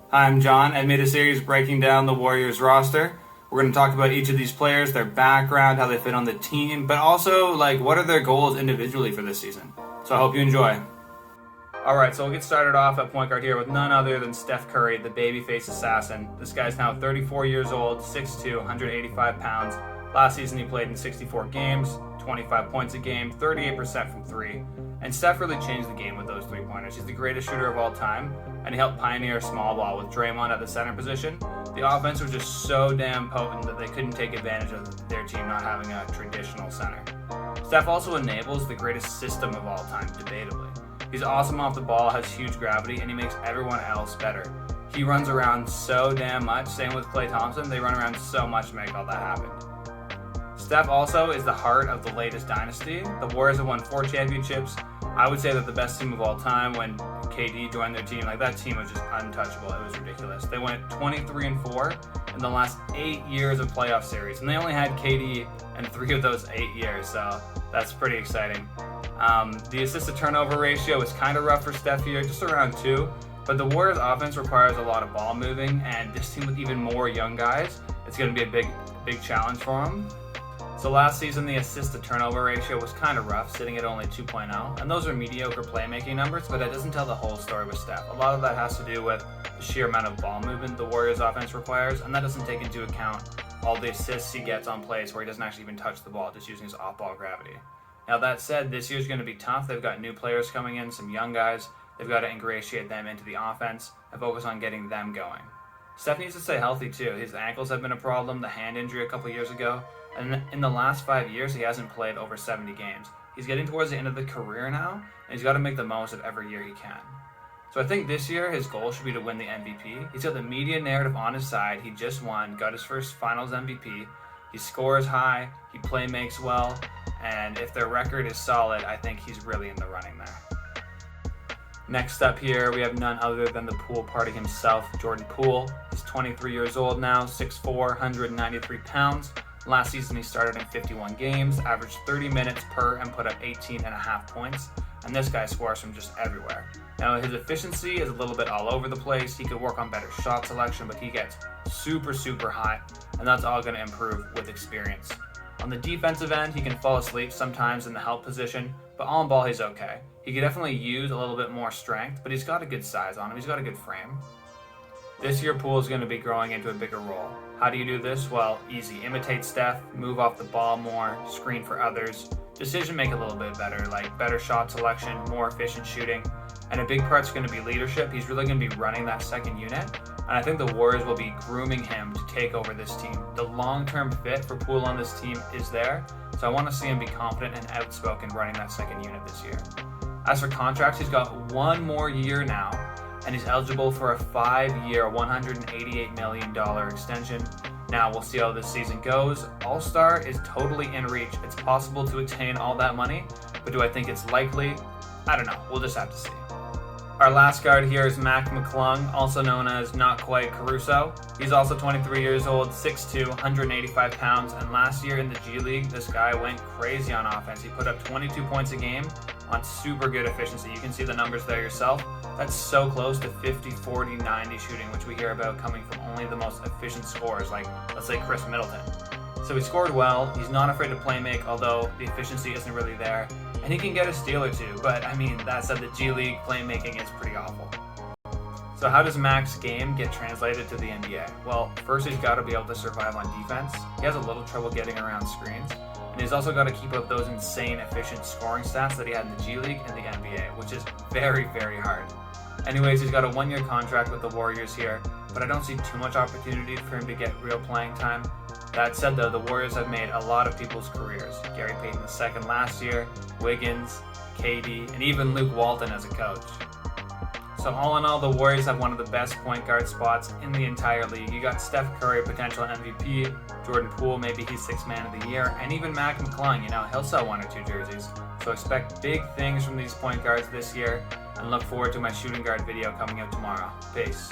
Hi, I'm John. I made a series breaking down the Warriors roster. We're going to talk about each of these players, their background, how they fit on the team, but also what are their goals individually for this season. So I hope you enjoy. Alright, so we'll get started off at point guard here with none other than Steph Curry, the babyface assassin. This guy's now 34 years old, 6'2", 185 pounds. Last season he played in 64 games, 25 points a game, 38% from three. And Steph really changed the game with those three-pointers. He's the greatest shooter of all time, and he helped pioneer small ball with Draymond at the center position. The offense was just so damn potent that they couldn't take advantage of their team not having a traditional center. Steph also enables the greatest system of all time, debatably. He's awesome off the ball, has huge gravity, and he makes everyone else better. He runs around so damn much. Same with Klay Thompson. They run around so much to make all that happen. Steph also is the heart of the latest dynasty. The Warriors have won 4 championships. I would say that the best team of all time when KD joined their team, that team was just untouchable. It was ridiculous. They went 23-4 in the last 8 years of playoff series, and they only had KD in 3 of those 8 years, so that's pretty exciting. The assist-to-turnover ratio is kind of rough for Steph here, just around 2, but the Warriors' offense requires a lot of ball moving, and this team with even more young guys, it's going to be a big challenge for them. So last season, the assist-to-turnover ratio was kind of rough, sitting at only 2.0, and those are mediocre playmaking numbers, but it doesn't tell the whole story with Steph. A lot of that has to do with the sheer amount of ball movement the Warriors' offense requires, and that doesn't take into account all the assists he gets on plays where he doesn't actually even touch the ball, just using his off-ball gravity. Now that said, this year's going to be tough. They've got new players coming in, some young guys. They've got to ingratiate them into the offense and focus on getting them going. Steph needs to stay healthy too. His ankles have been a problem, the hand injury a couple years ago, and in the last 5 years he hasn't played over 70 games. He's getting towards the end of the career now, and he's got to make the most of every year he can. So I think this year his goal should be to win the MVP. He's got the media narrative on his side. He just won, got his first finals MVP. He scores high, he play makes well, and if their record is solid, I think he's really in the running there. Next up here, we have none other than the Poole party himself, Jordan Poole. He's 23 years old now, 6'4", 193 pounds. Last season he started in 51 games, averaged 30 minutes per, and put up 18.5 points. And this guy scores from just everywhere. Now his efficiency is a little bit all over the place. He could work on better shot selection, but he gets super high, and that's all going to improve with experience. On the defensive end, he can fall asleep sometimes in the help position, but all in ball he's okay. He could definitely use a little bit more strength, but he's got a good size on him. He's got a good frame. This year, Poole is going to be growing into a bigger role. How do you do this? Well, easy. Imitate Steph, move off the ball more, screen for others, decision make a little bit better, like better shot selection, more efficient shooting, and a big part's going to be leadership. He's really going to be running that second unit, and I think the Warriors will be grooming him to take over this team. The long-term fit for Poole on this team is there, so I want to see him be confident and outspoken running that second unit this year. As for contracts, he's got 1 more year now, and he's eligible for a 5-year, $188 million extension. Now, we'll see how this season goes. All-Star is totally in reach. It's possible to attain all that money, but do I think it's likely? I don't know. We'll just have to see. Our last guard here is McClung, also known as Not Quite Caruso. He's also 23 years old, 6'2", 185 pounds, and last year in the G League, this guy went crazy on offense. He put up 22 points a game on super good efficiency. You can see the numbers there yourself. That's so close to 50, 40, 90 shooting, which we hear about coming from only the most efficient scorers, like, let's say, Chris Middleton. So he scored well. He's not afraid to play make, although the efficiency isn't really there. And he can get a steal or two, but that said, the G League playmaking is pretty awful. So how does Mac's game get translated to the NBA? Well, first he's got to be able to survive on defense. He has a little trouble getting around screens, and he's also got to keep up those insane efficient scoring stats that he had in the G League and the NBA, which is very hard. Anyways, he's got a 1-year contract with the Warriors here, but I don't see too much opportunity for him to get real playing time. That said though, the Warriors have made a lot of people's careers. Gary Payton II last year, Wiggins, KD, and even Luke Walton as a coach. So all in all, the Warriors have one of the best point guard spots in the entire league. You got Steph Curry, potential MVP, Jordan Poole, maybe he's 6th man of the year, and even McClung, he'll sell 1 or 2 jerseys. So expect big things from these point guards this year, and look forward to my shooting guard video coming out tomorrow. Peace.